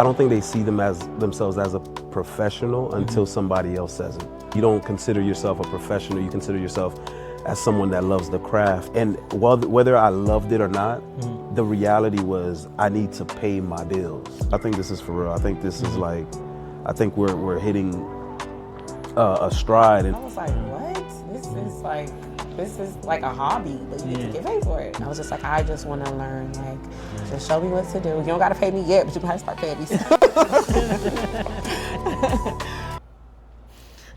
I don't think they see themselves as a professional until somebody else says it. You don't consider yourself a professional, you consider yourself as someone that loves the craft. And whether I loved it or not, the reality was I need to pay my bills. I think this is for real. I think this is like, I think we're hitting a stride. I was like, what? This is like a hobby, but you get paid for it. I was just like, I just want to learn. Like, just show me what to do. You don't got to pay me yet, but you gotta start paying me soon.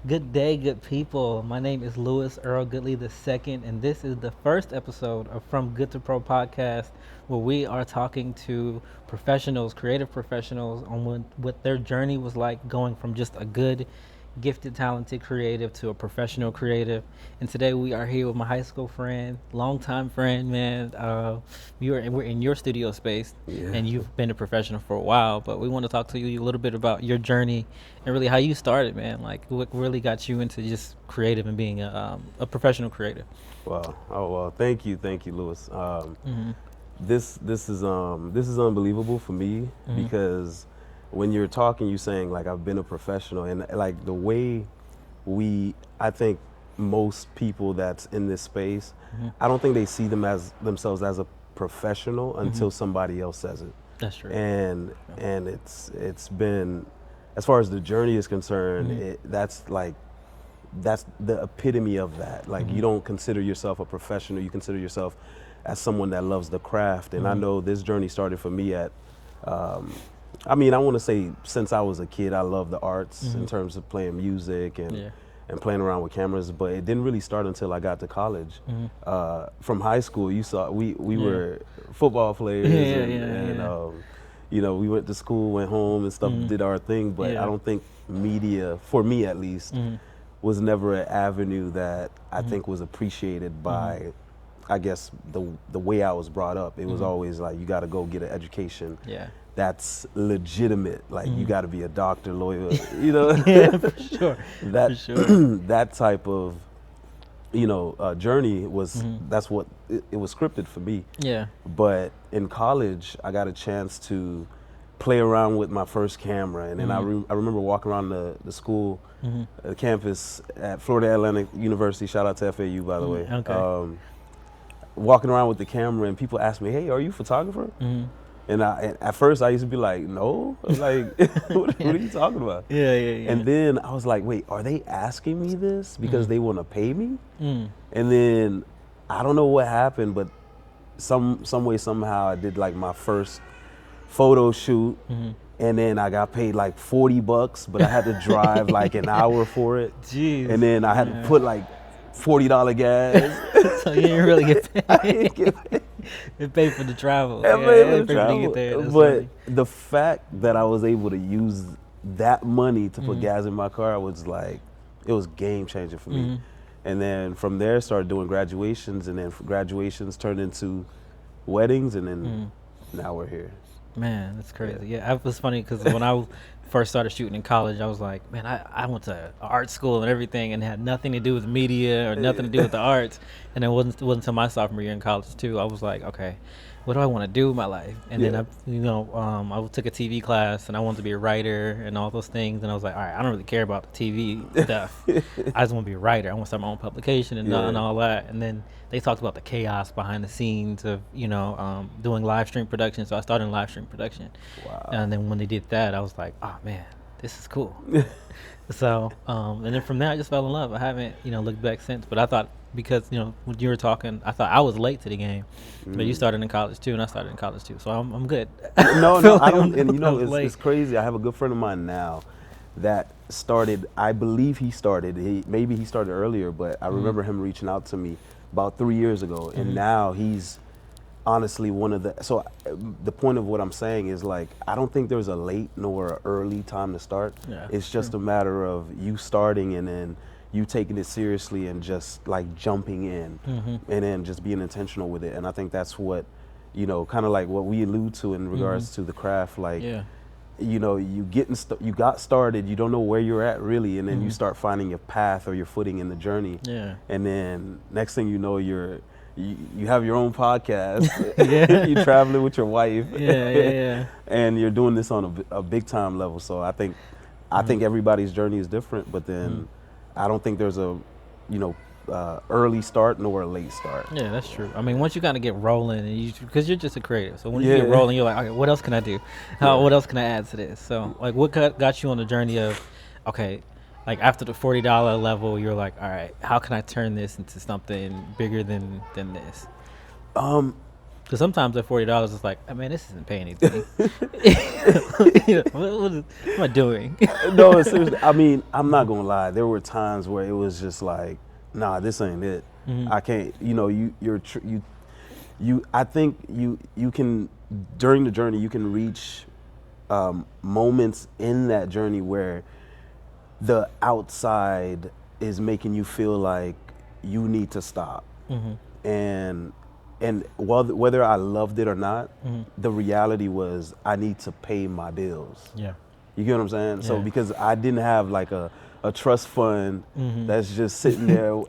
Good day, good people. My name is Lewis Earl Goodley II, and this is the first episode of From Good to Pro podcast, where we are talking to professionals, creative professionals, on what their journey was like going from just a good, gifted, talented creative to a professional creative. And today we are here with my high school friend, longtime friend, man. We're in your studio space, and you've been a professional for a while, but we want to talk to you a little bit about your journey and really how you started, man. Like, what really got you into just creative and being a professional creative? Wow. Oh well, thank you, Lewis. This is unbelievable for me because when you're talking, you're saying like I've been a professional, and like the way I think most people that's in this space, I don't think they see themselves as a professional until somebody else says it. That's true. And it's been, as far as the journey is concerned, that's the epitome of that. Like you don't consider yourself a professional, you consider yourself as someone that loves the craft. And I know this journey started for me at I want to say since I was a kid, I loved the arts in terms of playing music and playing around with cameras, but it didn't really start until I got to college. From high school, you saw we were football players, you know, we went to school, went home and stuff, did our thing, but I don't think media, for me at least, was never an avenue that I think was appreciated by, I guess, the way I was brought up. It was always like, you got to go get an education. That's legitimate. Like you got to be a doctor, lawyer, you know. For sure. That type of, journey was that's what it was scripted for me. But in college, I got a chance to play around with my first camera, and then I remember walking around the school, the campus at Florida Atlantic University. Shout out to FAU, by the way. Okay. Walking around with the camera, and people ask me, "Hey, are you a photographer?" And at first I used to be like, no, like, what are you talking about? And then I was like, wait, are they asking me this because they want to pay me? And then I don't know what happened, but some way, somehow I did like my first photo shoot, and then I got paid like $40, but I had to drive like an hour for it. Jeez. And then I had to put like $40 gas. So you didn't really get paid. I didn't get paid. It paid for the travel. It paid for the travel. travel. To get there. But funny. The fact that I was able to use that money to put gas in my car was like, it was game changing for me. And then from there, started doing graduations, and then graduations turned into weddings, and then now we're here. Man, that's crazy. Yeah, it was funny because when I first started shooting in college, I was like, man, I went to art school and everything and had nothing to do with media or nothing to do with the arts. And it wasn't until my sophomore year in college too, I was like, okay, what do I want to do with my life? And then I took a TV class, and I wanted to be a writer and all those things. And I was like, all right, I don't really care about the TV stuff. I just want to be a writer. I want to start my own publication and all that. And then they talked about the chaos behind the scenes of, doing live stream production. So I started in live stream production. Wow. And then when they did that, I was like, oh man, this is cool. So, and then from there I just fell in love. I haven't, looked back since, but I thought, because, when you were talking, I thought I was late to the game, but you started in college too, and I started in college too. So I'm good. No, I don't. And it's crazy. I have a good friend of mine now that started, I believe he started earlier, but I remember him reaching out to me about 3 years ago, and now he's honestly one of the point of what I'm saying is, like, I don't think there's a late nor an early time to start. It's just a matter of you starting and then you taking it seriously and just like jumping in and then just being intentional with it. And I think that's what, kind of like what we allude to in regards to the craft, like, you got started, you don't know where you're at really, and then you start finding your path or your footing in the journey. And then next thing you know, you're you have your own podcast. Yeah. You're traveling with your wife. Yeah. And you're doing this on a big time level. So I think everybody's journey is different, but then I don't think there's a, early start nor a late start. Yeah, that's true. I mean, once you kind of get rolling, and because you're just a creative, so when you get rolling, you're like, okay, what else can I do? What else can I add to this? So, like, what got you on the journey of, okay, like after the $40 level, you're like, all right, how can I turn this into something bigger than this? Because sometimes at $40, it's like, I mean, this isn't paying anything. What am I doing? No, seriously. I mean, I'm not gonna lie. There were times where it was just like, nah, this ain't it. I can't. I think you can, during the journey, you can reach moments in that journey where the outside is making you feel like you need to stop. And whether I loved it or not, the reality was I need to pay my bills. Yeah. You get what I'm saying? Yeah. So because I didn't have like a trust fund that's just sitting there,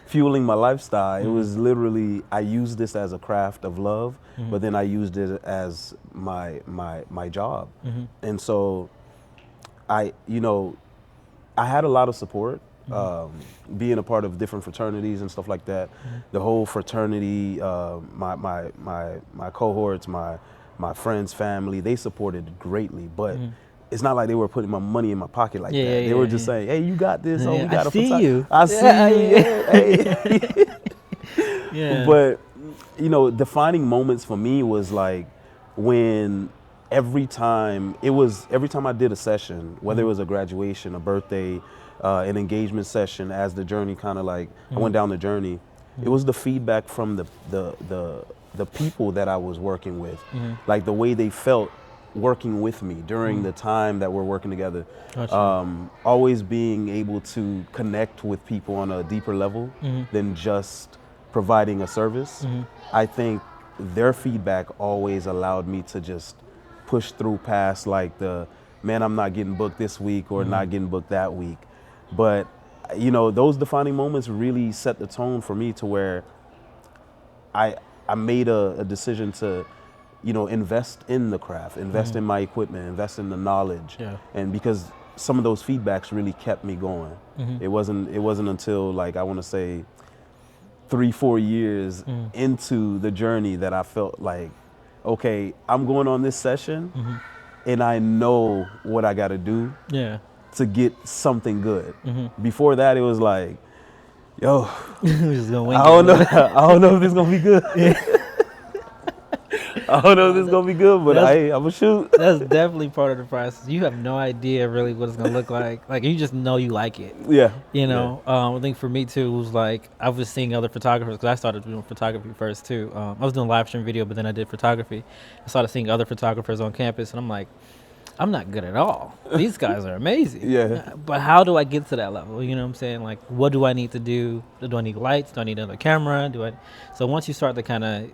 fueling my lifestyle. It was literally, I used this as a craft of love, but then I used it as my job. And so I had a lot of support. Being a part of different fraternities and stuff like that, the whole fraternity, my cohorts, my friends, family, they supported greatly. But it's not like they were putting my money in my pocket like that. They were just saying, "Hey, you got this. Oh, we got I see you. I see you." Yeah. But defining moments for me was like when every time I did a session, whether it was a graduation, a birthday, an engagement session, as the journey kind of like I went down the journey, it was the feedback from the people that I was working with, like the way they felt working with me during the time that we're working together. Gotcha. Always being able to connect with people on a deeper level than just providing a service. I think their feedback always allowed me to just push through past like I'm not getting booked this week or not getting booked that week. But those defining moments really set the tone for me to where I made a decision to invest in the craft, invest in my equipment, invest in the knowledge. And because some of those feedbacks really kept me going. It wasn't until like I want to say 3-4 years into the journey that I felt like, okay, I'm going on this session and I know what I got to do to get something good. Before that, it was like, yo, just gonna I don't know if this is going to be good. I don't know if this is going to be good, but I'm going to shoot. That's definitely part of the process. You have no idea really what it's going to look like. Like, you just know you like it. Yeah. I think for me too, it was like, I was seeing other photographers, because I started doing photography first too. I was doing live stream video, but then I did photography. I started seeing other photographers on campus, and I'm like, I'm not good at all. These guys are amazing. But how do I get to that level? You know what I'm saying? Like, what do I need to do? Do I need lights? Do I need another camera? So once you start to kind of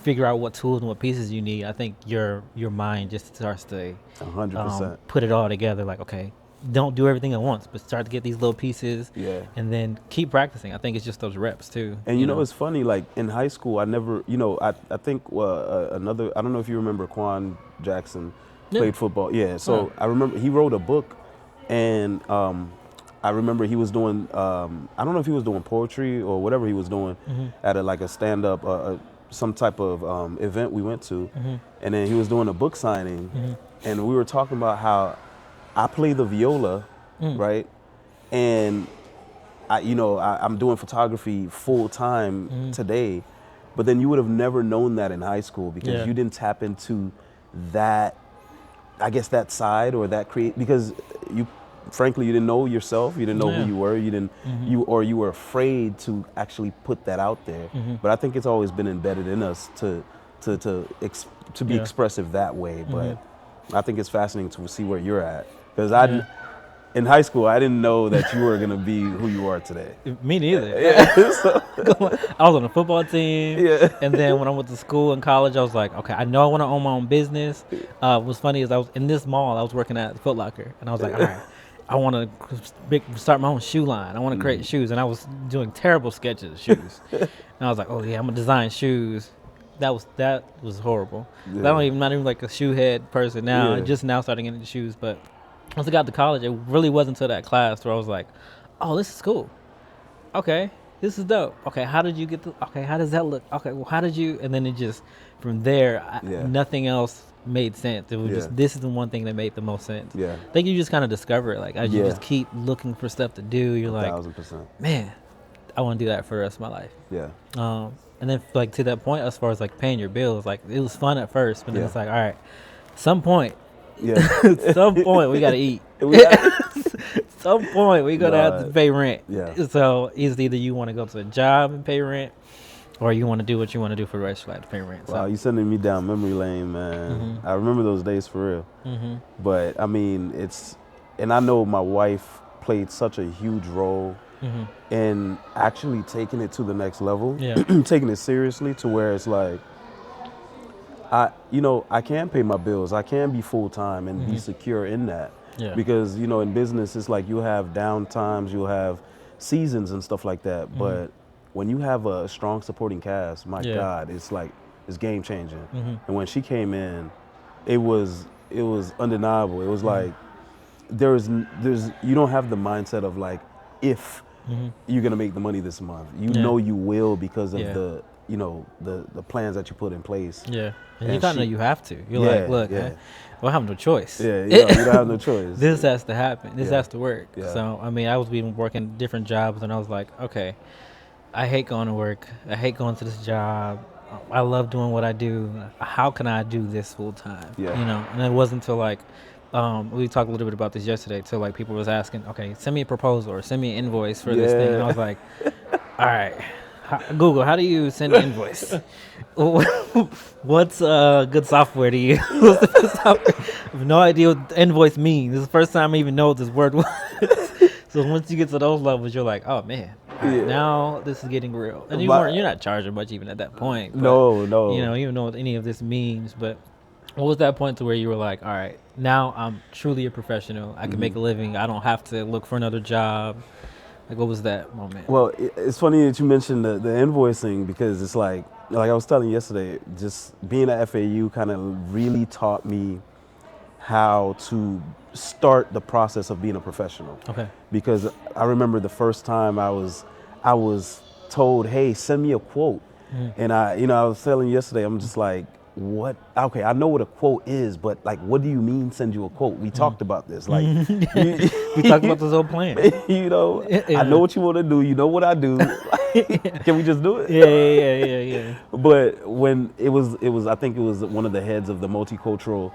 figure out what tools and what pieces you need, I think your mind just starts to 100% put it all together. Like, okay, don't do everything at once, but start to get these little pieces. And then keep practicing. I think it's just those reps too. And it's funny, like in high school, I never, I think another, I don't know if you remember Quan Jackson played football. So I remember he wrote a book, and I remember he was doing, I don't know if he was doing poetry or whatever he was doing at a stand-up, some type of event we went to, and then he was doing a book signing, and we were talking about how I play the viola, right? And I'm doing photography full time today, but then you would have never known that in high school because you didn't tap into that, I guess, that side or that because frankly, you didn't know yourself. You didn't know who you were. You didn't, you were afraid to actually put that out there. But I think it's always been embedded in us to be expressive that way. But I think it's fascinating to see where you're at, because in high school, I didn't know that you were gonna be who you are today. Me neither. I was on the football team, and then when I went to school and college, I was like, okay, I know I want to own my own business. What's funny is I was in this mall. I was working at Foot Locker, and I was like, all right, I want to start my own shoe line. I want to create shoes. And I was doing terrible sketches of shoes. And I was like, oh yeah, I'm going to design shoes. That was horrible. Yeah. Not even like a shoe head person now. Yeah. Just now starting getting into shoes. But once I got to college, it really wasn't until that class where I was like, oh, this is cool. Okay, this is dope. Okay, how did you get okay, how does that look? Okay, well, how did you, and then it just, from there, nothing else made sense. It was just, this is the one thing that made the most sense. Yeah. I think you just kind of discover it. Like, as you just keep looking for stuff to do, you're like, 1,000%. man, I want to do that for the rest of my life. Yeah. And then, like, to that point, as far as, like, paying your bills, like, it was fun at first, but then it's like, all right, some point, we got to eat. Some point, we're going to have to pay rent. Yeah. So it's either you want to go to a job and pay rent, or you want to do what you want to do for the rest of your life to pay rent. Wow, you sending me down memory lane, man. I remember those days for real. But, I mean, and I know my wife played such a huge role in actually taking it to the next level, taking it seriously to where it's like, I can pay my bills. I can be full-time and be secure in that. Yeah. Because, in business, it's like you have down times, you'll have seasons and stuff like that. But when you have a strong supporting cast, my God, it's like, it's game changing. And when she came in, it was undeniable. It was like, there's you don't have the mindset of like, if you're going to make the money this month, know you will because of the plans that you put in place. Yeah. And you kind of know you have to. You're like, look, I have no choice. Yeah, you don't have no choice. This has to happen. This has to work. Yeah. So, I mean, I was even working different jobs, and I was like, okay, I hate going to work. I hate going to this job. I love doing what I do. How can I do this full time? Yeah. And it wasn't until like, we talked a little bit about this yesterday, till like people was asking, okay, send me a proposal or send me an invoice for this thing. And I was like, all right, Google, how do you send an invoice? What's good software to use? I have no idea what invoice means. This is the first time I even know what this word was. So once you get to those levels, you're like, oh man, now this is getting real. And you're not charging much even at that point. But, no. You don't know what any of this means. But what was that point to where you were like, all right, now I'm truly a professional. I can make a living. I don't have to look for another job. Like, what was that moment? Well, it's funny that you mentioned the invoicing, because it's like I was telling you yesterday, just being at FAU kind of really taught me how to start the process of being a professional. Okay. Because I remember the first time I was told, hey, send me a quote. And I was telling you yesterday, I'm just like, what? Okay, I know what a quote is, but like, what do you mean send you a quote? We talked about this. Like, we talked about this whole plan. I know what you want to do. You know what I do. Can we just do it? Yeah. But when it was, I think it was one of the heads of the multicultural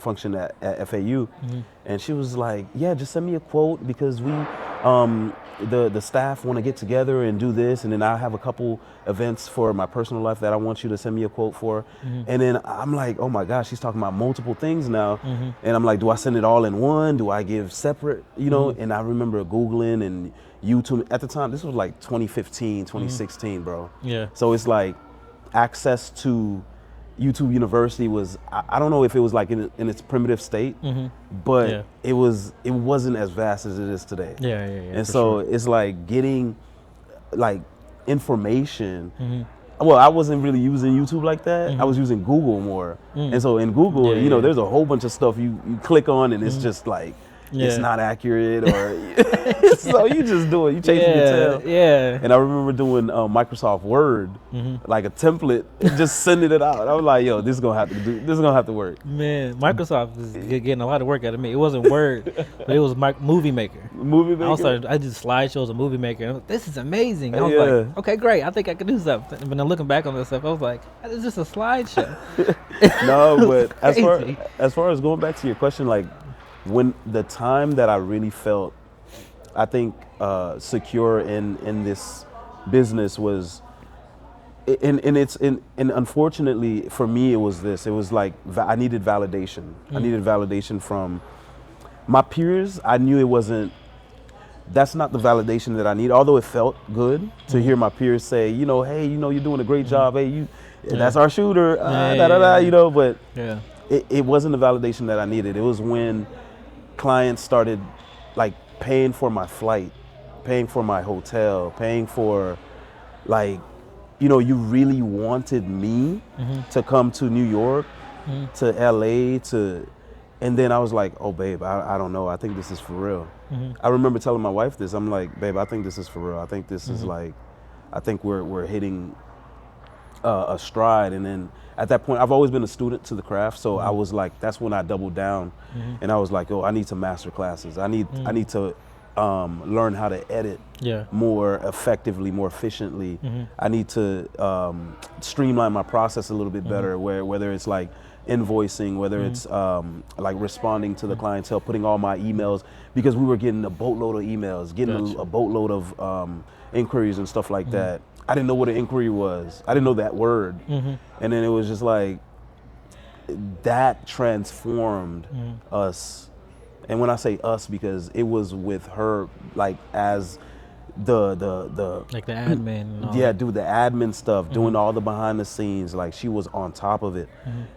function at FAU, and she was like, yeah, just send me a quote, because we, the staff want to get together and do this, and then I have a couple events for my personal life that I want you to send me a quote for. And then I'm like, oh my gosh, she's talking about multiple things now. And I'm like, do I send it all in one? Do I give separate? And I remember Googling and YouTube at the time. This was like 2015, 2016, bro. Yeah. So it's like access to YouTube University was, I don't know if it was like in its primitive state, but it wasn't as vast as it is today. Yeah. And so it's like getting like information. Well, I wasn't really using YouTube like that. I was using Google more. And so in Google, there's a whole bunch of stuff you click on, and it's just like, it's not accurate, or so you just do it. You chasing your tail. Yeah. And I remember doing Microsoft Word, like a template, and just sending it out. I was like, yo, this is gonna have to work. Man, Microsoft is getting a lot of work out of me. It wasn't Word, but it was Movie Maker. I did slideshows of Movie Maker. And I was like, this is amazing. I was like, okay, great. I think I can do something. But then looking back on this stuff, I was like, it's just a slideshow. No, but as far as going back to your question, like, when the time that I really felt, I think, secure in this business was, and unfortunately for me, it was this. It was like I needed validation. I needed validation from my peers. I knew it wasn't. That's not the validation that I need. Although it felt good to hear my peers say, hey, you're doing a great job. Hey, that's our shooter. But it wasn't the validation that I needed. It was when clients started like paying for my flight, paying for my hotel, paying for like, you really wanted me to come to New York, to LA, and then I was like, oh babe, I don't know. I think this is for real. I remember telling my wife this. I'm like, babe, I think this is for real. I think this is like, I think we're hitting a stride. And then at that point, I've always been a student to the craft. So I was like, that's when I doubled down and I was like, oh, I need to master classes. I need to learn how to edit more effectively, more efficiently. I need to streamline my process a little bit better, whether it's like invoicing, whether it's like responding to the clientele, putting all my emails, because we were getting a boatload of emails, getting a boatload of inquiries and stuff like that. I didn't know what an inquiry was. I didn't know that word. And then it was just like, that transformed us. And when I say us, because it was with her, like as the like the admin and all the admin stuff, doing all the behind the scenes, like she was on top of it.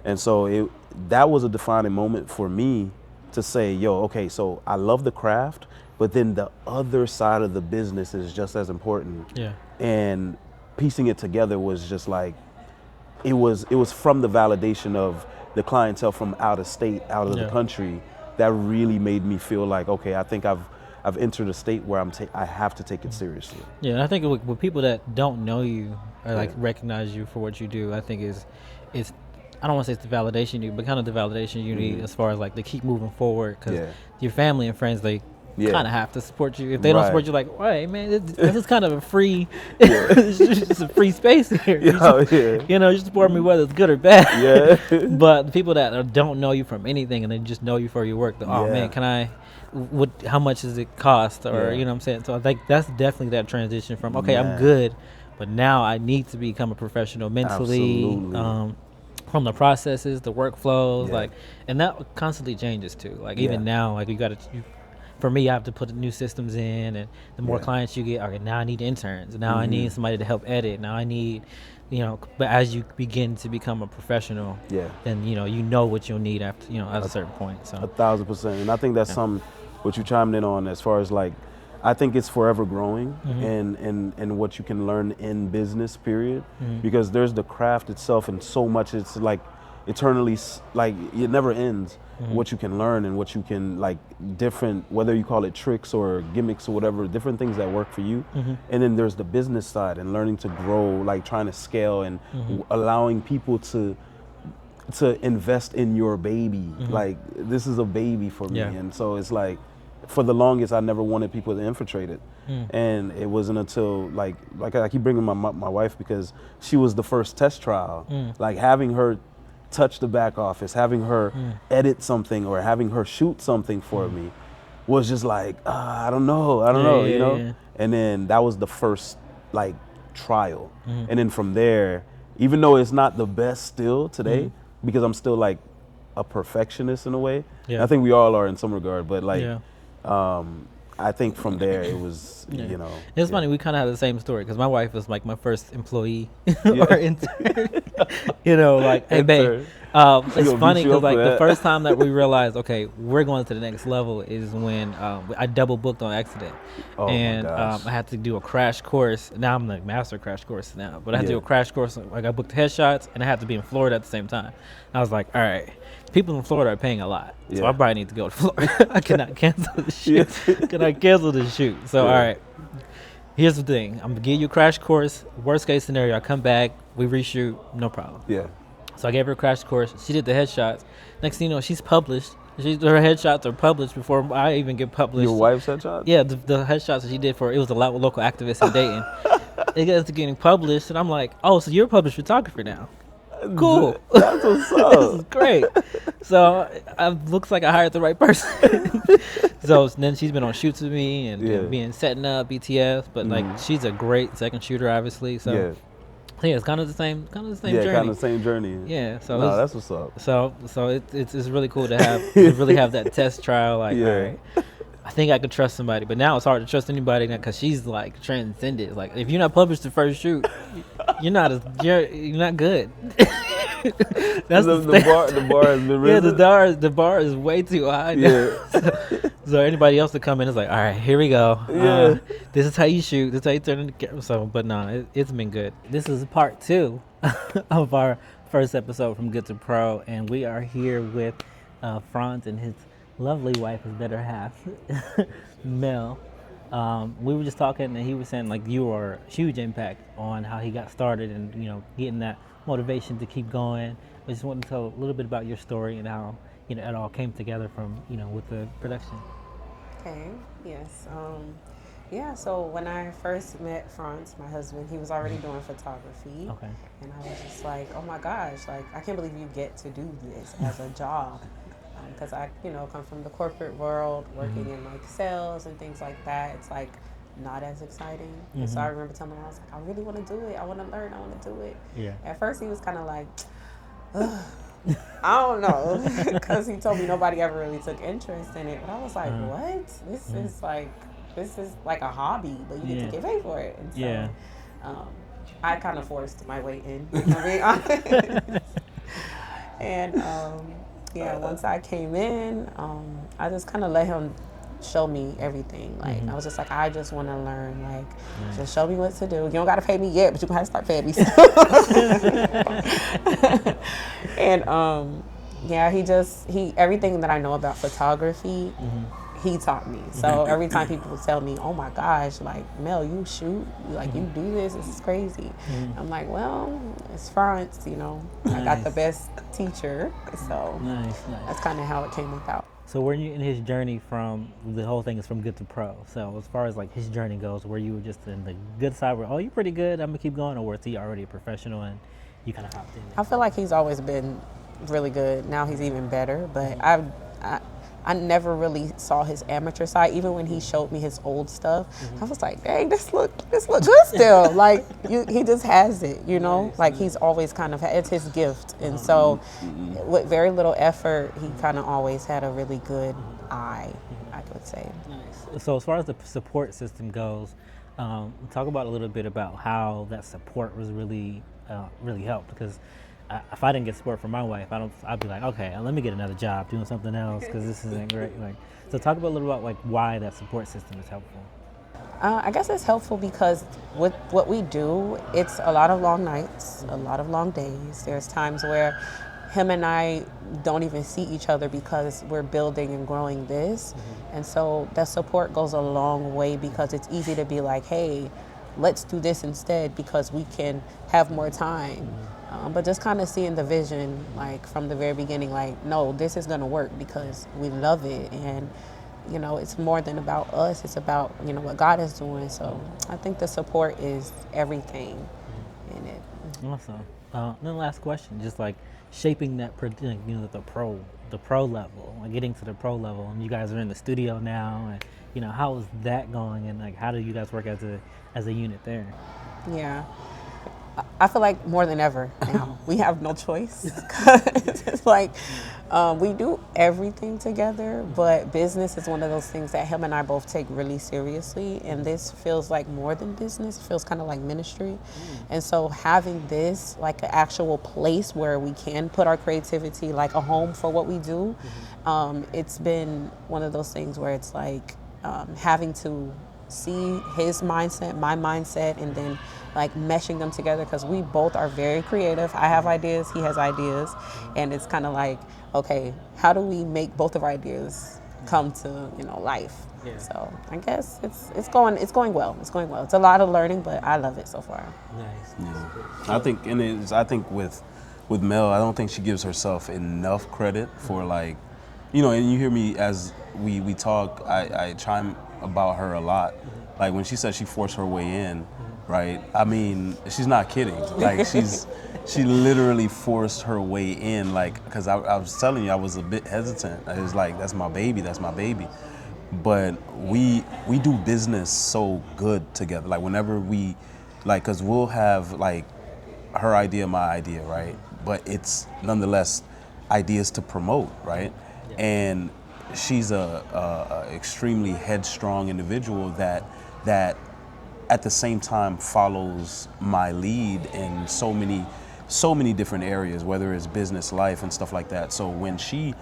And so that was a defining moment for me to say, yo, okay, so I love the craft, but then the other side of the business is just as important. And piecing it together was just like, it was from the validation of the clientele from out of state, out of the country, that really made me feel like, okay, I think I've entered a state where I have to take it seriously. Yeah, and I think with people that don't know you or like recognize you for what you do, I think it's I don't want to say it's the validation you need, but kind of the validation you need as far as like to keep moving forward, because your family and friends, they kind of have to support you. If they don't support you, like, hey man, this is kind of a free, it's just a free space here. You support me whether it's good or bad. But the people that don't know you from anything and they just know you for your work, man, how much does it cost, or you know what I'm saying? So I think that's definitely that transition from I'm good, but now I need to become a professional mentally. From the processes, the workflows, like, and that constantly changes too. Like even now, like for me, I have to put new systems in, and the more clients you get, okay, now I need interns. Now I need somebody to help edit. Now I need, but as you begin to become a professional, then you know what you'll need after, at a certain point. So 1,000%, and I think that's what you chimed in on as far as like, I think it's forever growing and what you can learn in business, period. Because there's the craft itself, and so much, it's like eternally, like it never ends. What you can learn and what you can, like, different, whether you call it tricks or gimmicks or whatever, different things that work for you. And then there's the business side and learning to grow, like trying to scale and allowing people to invest in your baby. Like, this is a baby for me. And so it's like, for the longest, I never wanted people to infiltrate it. And it wasn't until like I keep bringing my wife, because she was the first test trial. Like having her touch the back office, having her edit something or having her shoot something for me was just like, I don't know, you know? And then that was the first like trial. And then from there, even though it's not the best still today, because I'm still like a perfectionist in a way. I think we all are in some regard, but like, I think from there it was, It's funny, we kind of had the same story, because my wife was like my first employee or intern. Like, hey babe, it's funny because like the first time that we realized, okay, we're going to the next level is when I double booked on accident. And I had to do a crash course. Now I'm like master crash course now, but I had to do a crash course. Like I booked headshots and I had to be in Florida at the same time. I was like, all right, people in Florida are paying a lot, so I probably need to go to Florida. I cannot cancel the shoot. Can I cancel the shoot? So all right, here's the thing. I'm gonna give you a crash course. Worst case scenario, I come back, we reshoot, no problem. So I gave her a crash course. She did the headshots. Next thing you know, she's published. Her headshots are published before I even get published. Your wife's headshots? Yeah, the headshots that she did it was a local activist in Dayton. It gets to getting published, and I'm like, oh, so you're a published photographer now. Cool. That's what's up. This is great. So it looks like I hired the right person. So then she's been on shoots with me and being setting up BTS, but like she's a great second shooter, obviously. So it's kind of the same journey. Yeah, kind of the same journey. Yeah. So that's what's up. So it's really cool to have that test trial. Like, all right, I think I could trust somebody, but now it's hard to trust anybody because she's like transcended. Like, if you're not published the first shoot, you're not good. That's the bar has been yeah, risen. the bar is way too high now. Yeah. So anybody else to come in is like, all right, here we go. Yeah. This is how you shoot. This is how you turn the camera. So, but no, it's been good. This is part 2 of our first episode from Good to Pro, and we are here with Franz and his lovely wife, his better half, Mel. We were just talking, and he was saying like you are a huge impact on how he got started, and getting that motivation to keep going. I just want to tell a little bit about your story and how it all came together from with the production. Okay, yes. Yeah, so when I first met Franz, my husband, he was already doing photography. Okay. And I was just like, oh my gosh, like, I can't believe you get to do this as a job. Because I, come from the corporate world, working in like sales and things like that. It's like not as exciting. And so I remember telling him, I was like, I really want to do it. I want to learn. I want to do it. Yeah. At first he was kind of like, ugh. I don't know, because he told me nobody ever really took interest in it. But I was like, what? This is like a hobby, but you get to get paid for it. And so, I kind of forced my way in, to be honest. And once I came in, I just kind of let him show me everything. Like I was just like, I just want to learn. Like, just show me what to do. You don't got to pay me yet, but you gotta start paying me soon. And he everything that I know about photography, he taught me. So every time people would tell me, oh my gosh, like, Mel, you shoot, like you do this is crazy. I'm like, well, it's Franz, I got the best teacher. So that's kind of how it came about. So were you in his journey from, the whole thing is from good to pro. So as far as like his journey goes, where you were just in the good side where, oh, you're pretty good, I'm gonna keep going, or was he already a professional and you kind of hopped in there? I feel like he's always been really good. Now he's even better, but I never really saw his amateur side. Even when he showed me his old stuff, I was like, dang, this look good still. Like, he just has it, Like, he's always kind of, it's his gift. And so with very little effort, he kind of always had a really good eye, I would say. Nice. So as far as the support system goes, talk about a little bit about how that support was really helped, because if I didn't get support from my wife, I'd be like, okay, let me get another job doing something else because this isn't great. Like, so talk about a little about like why that support system is helpful. I guess it's helpful because with what we do, it's a lot of long nights, a lot of long days. There's times where him and I don't even see each other because we're building and growing this. And so that support goes a long way, because it's easy to be like, hey, let's do this instead because we can have more time. But just kind of seeing the vision, like from the very beginning, like, no, this is going to work because we love it. And, it's more than about us. It's about, what God is doing. So I think the support is everything in it. Awesome. Then last question, just like shaping that, the pro level, like getting to the pro level. And you guys are in the studio now. And, how is that going? And like, how do you guys work as a unit there? Yeah. I feel like more than ever now, we have no choice. It's like we do everything together, but business is one of those things that him and I both take really seriously. And this feels like more than business. It feels kind of like ministry. And so having this, like an actual place where we can put our creativity, like a home for what we do, it's been one of those things where it's like having to see his mindset, my mindset, and then like meshing them together, because we both are very creative. I have ideas, he has ideas, and it's kind of like, okay, how do we make both of our ideas come to life? Yeah. So I guess it's going well. It's going well. It's a lot of learning, but I love it so far. Nice. Yeah. I think with Mel, I don't think she gives herself enough credit for like, and you hear me as we talk, I chime about her a lot. Like when she said she forced her way in, right? I mean, she's not kidding. Like she literally forced her way in. Like, because I was telling you, I was a bit hesitant. I was like, that's my baby. But we do business so good together. Like whenever we, like, cause we'll have like her idea, my idea, right? But it's nonetheless ideas to promote, right? Yeah. And she's a extremely headstrong individual that at the same time follows my lead in so many so many different areas, whether it's business, life, and stuff like that. So when she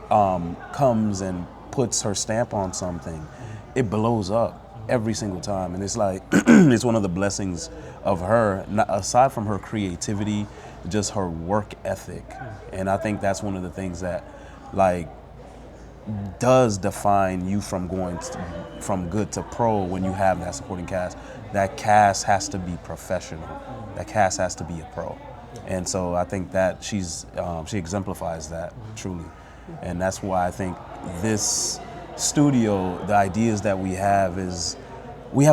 comes and puts her stamp on something, it blows up every single time. And it's like, it's one of the blessings of her, aside from her creativity, just her work ethic. And I think that's one of the things that like does define you from going from good to pro when you have that supporting cast. That cast has to be professional. That cast has to be a pro. And so I think that she exemplifies that truly. And that's why I think this studio, the ideas that we have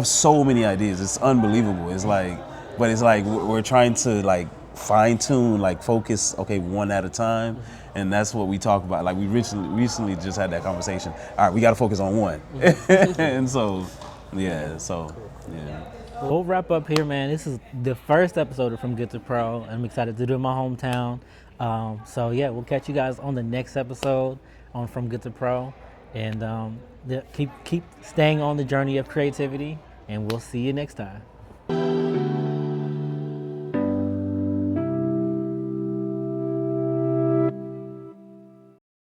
so many ideas. It's unbelievable. It's like, but it's like we're trying to like fine tune, like focus, okay, one at a time. And that's what we talk about. Like we recently just had that conversation. All right, we got to focus on one. And so, yeah. We'll wrap up here, man. This is the first episode of From Good to Pro. I'm excited to do it in my hometown. So yeah, we'll catch you guys on the next episode on From Good to Pro. And keep staying on the journey of creativity. And we'll see you next time.